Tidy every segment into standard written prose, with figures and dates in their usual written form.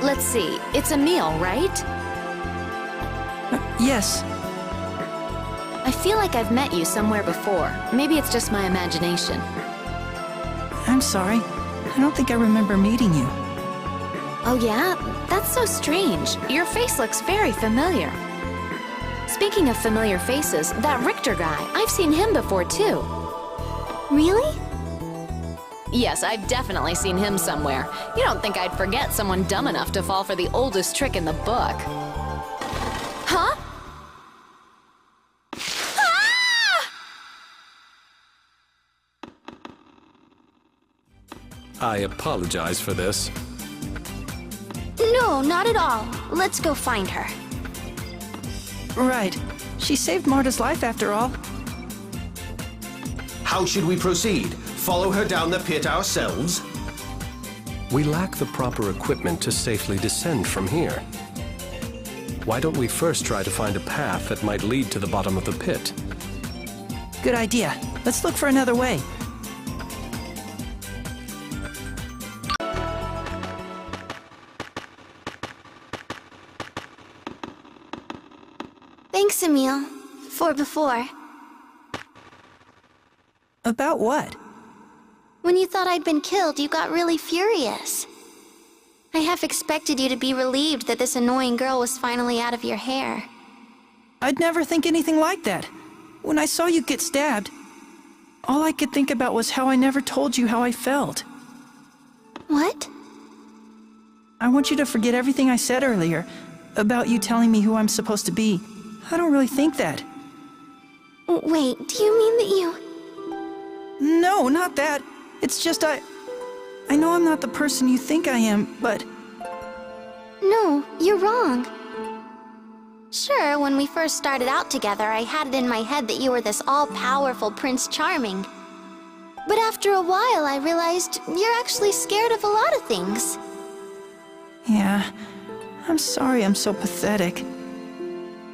Let's see, it's Emil, right? Yes. I feel like I've met you somewhere before. Maybe it's just my imagination. I'm sorry. I don't think I remember meeting you. Oh yeah? That's so strange. Your face looks very familiar. Speaking of familiar faces, that Richter guy, I've seen him before too. Really? Yes, I've definitely seen him somewhere. You don't think I'd forget someone dumb enough to fall for the oldest trick in the book. Huh? I apologize for this. No, not at all. Let's go find her. Right. She saved Marta's life after all. How should we proceed? Follow her down the pit ourselves? We lack the proper equipment to safely descend from here. Why don't we first try to find a path that might lead to the bottom of the pit? Good idea. Let's look for another way. Thanks, Emil. For before. About what? When you thought I'd been killed, you got really furious. I half expected you to be relieved that this annoying girl was finally out of your hair. I'd never think anything like that. When I saw you get stabbed, all I could think about was how I never told you how I felt. What? I want you to forget everything I said earlier about you telling me who I'm supposed to be. I don't really think that. Wait, do you mean that you... No, not that. It's just I know I'm not the person you think I am, but... No, you're wrong. Sure, when we first started out together, I had it in my head that you were this all-powerful Prince Charming. But after a while, I realized you're actually scared of a lot of things. Yeah, I'm sorry I'm so pathetic.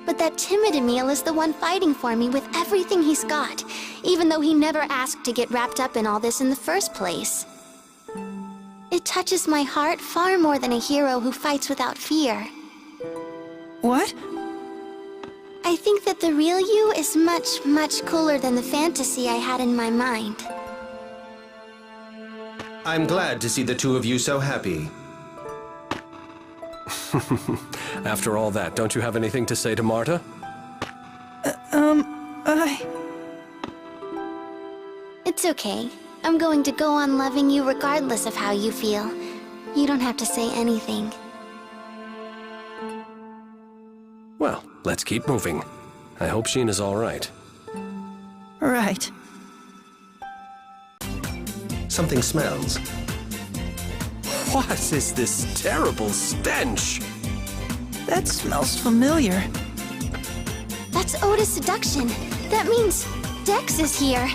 But that timid Emil is the one fighting for me with everything he's got, even though he never asked to get wrapped up in all this in the first place. It touches my heart far more than a hero who fights without fear. What? I think that the real you is much, much cooler than the fantasy I had in my mind. I'm glad to see the two of you so happy. After all that, don't you have anything to say to Marta? It's okay. I'm going to go on loving you regardless of how you feel. You don't have to say anything. Well, let's keep moving. I hope Sheena's all right. Right. Something smells. What is this terrible stench? That smells familiar. That's Oda's seduction. That means Dex is here.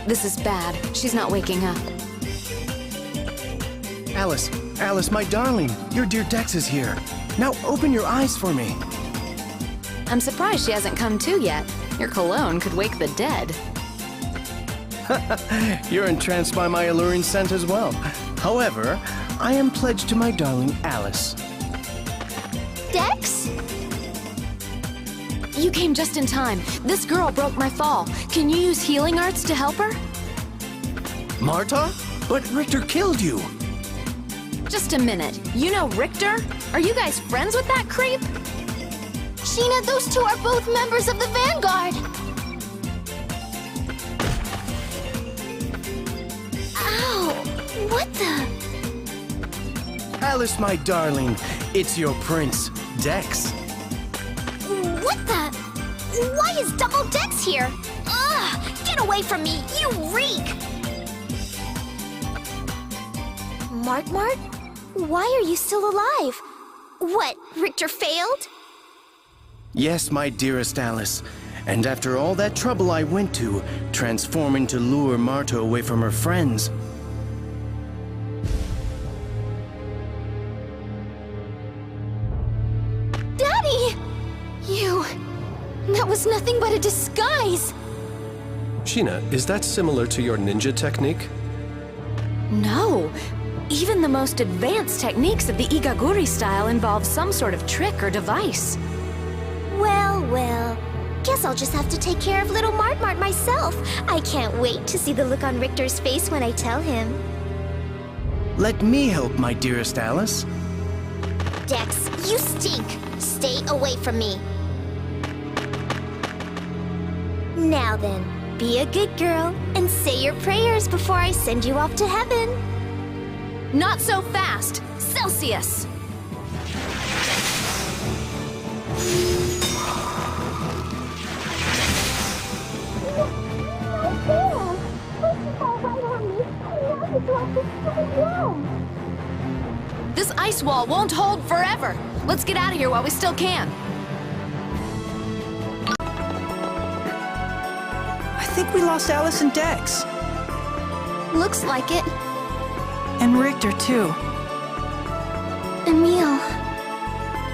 This is bad. She's not waking up. Alice, my darling, your dear Dex is here. Now open your eyes for me. I'm surprised she hasn't come to yet. Your cologne could wake the dead. You're entranced by my alluring scent as well. However, I am pledged to my darling Alice. Dex? You came just in time. This girl broke my fall. Can you use healing arts to help her? Marta? But Richter killed you. Just a minute. You know Richter? Are you guys friends with that creep? Sheena, those two are both members of the Vanguard! Ow! What the... Alice, my darling, it's your prince, Dex. What the... Why is Double Dex here? Ugh! Get away from me, you reek! Mart? Why are you still alive? What, Richter failed? Yes, my dearest Alice. And after all that trouble I went to, transforming to lure Marta away from her friends. Daddy! That was nothing but a disguise! Sheena, is that similar to your ninja technique? No. Even the most advanced techniques of the Igaguri style involve some sort of trick or device. Well, well. Guess I'll just have to take care of little Mart Mart myself. I can't wait to see the look on Richter's face when I tell him. Let me help, my dearest Alice. Dex, you stink. Stay away from me. Now then, be a good girl and say your prayers before I send you off to heaven. Not so fast! Celsius! This ice wall won't hold forever! Let's get out of here while we still can. I think we lost Alice and Dex. Looks like it. And Richter, too. Emil.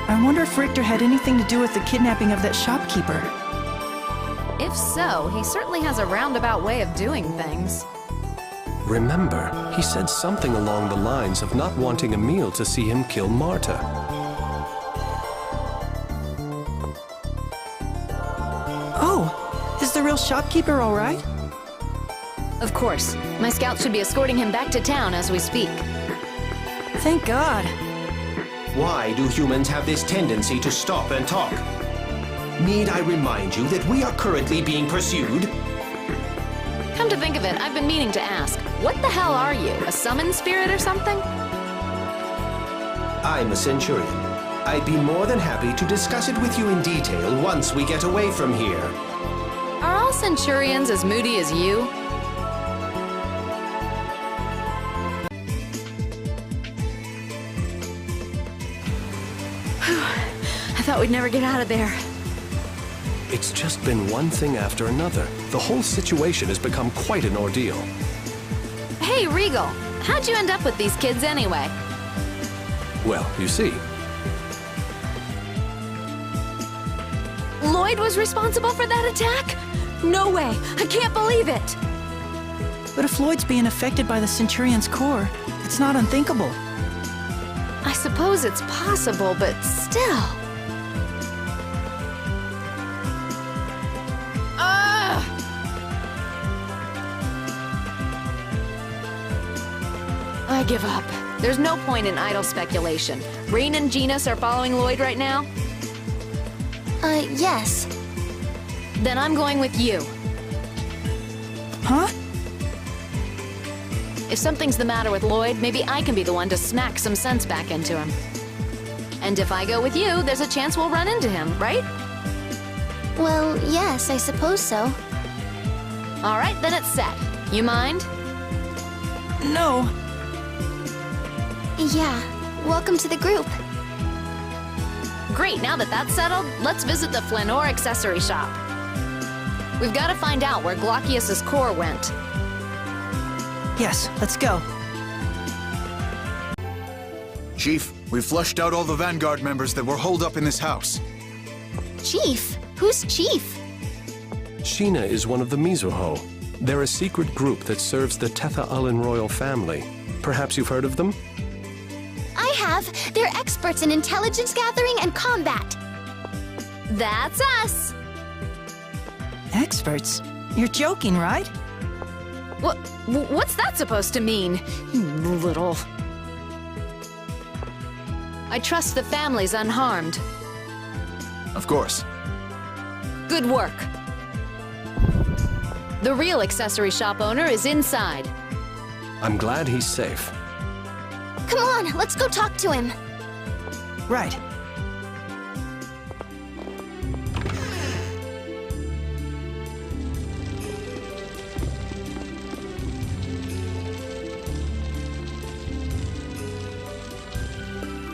I wonder if Richter had anything to do with the kidnapping of that shopkeeper. If so, he certainly has a roundabout way of doing things. Remember, he said something along the lines of not wanting Emil to see him kill Marta. Oh, is the real shopkeeper all right? Of course. My scouts should be escorting him back to town as we speak. Thank God. Why do humans have this tendency to stop and talk? Need I remind you that we are currently being pursued? Come to think of it, I've been meaning to ask. What the hell are you? A summon spirit or something? I'm a Centurion. I'd be more than happy to discuss it with you in detail once we get away from here. Are all Centurions as moody as you? I thought we'd never get out of there. It's just been one thing after another. The whole situation has become quite an ordeal. Hey, Regal, how'd you end up with these kids anyway? Well, you see, Lloyd was responsible for that attack? No way! I can't believe it! But if Lloyd's being affected by the Centurion's core, it's not unthinkable. I suppose it's possible, but still. I give up. There's no point in idle speculation. Rain and Genus are following Lloyd right now? Yes. Then I'm going with you. Huh? If something's the matter with Lloyd, maybe I can be the one to smack some sense back into him. And if I go with you, there's a chance we'll run into him, right? Well, yes, I suppose so. All right, then it's set. You mind? No. Yeah. Welcome to the group. Great, now that that's settled, let's visit the Flanor accessory shop. We've got to find out where Glaucius's core went. Yes, let's go. Chief, we flushed out all the Vanguard members that were holed up in this house. Chief? Who's Chief? Sheena is one of the Mizuho. They're a secret group that serves the Tetha Ullin royal family. Perhaps you've heard of them? I have. They're experts in intelligence gathering and combat. That's us! Experts? You're joking, right? What's that supposed to mean? You little... I trust the family's unharmed. Of course. Good work. The real accessory shop owner is inside. I'm glad he's safe. Come on, let's go talk to him. Right.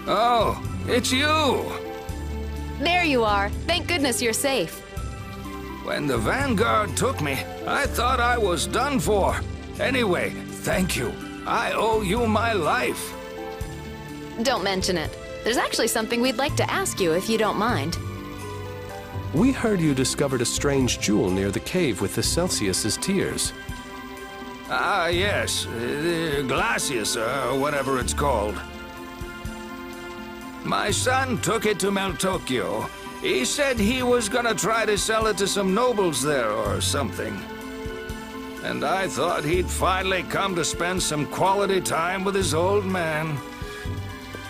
Oh, it's you! There you are. Thank goodness you're safe. When the Vanguard took me, I thought I was done for. Anyway, thank you. I owe you my life. Don't mention it. There's actually something we'd like to ask you, if you don't mind. We heard you discovered a strange jewel near the cave with the Celsius's tears. Ah, yes. Glacius, or whatever it's called. My son took it to Meltokio. He said he was gonna try to sell it to some nobles there or something. And I thought he'd finally come to spend some quality time with his old man.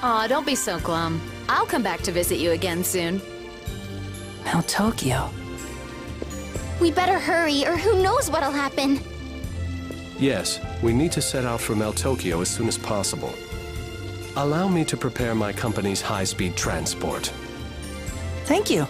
Aw, don't be so glum. I'll come back to visit you again soon. Meltokio. We better hurry, or who knows what'll happen. Yes, we need to set out for Meltokio as soon as possible. Allow me to prepare my company's high-speed transport. Thank you.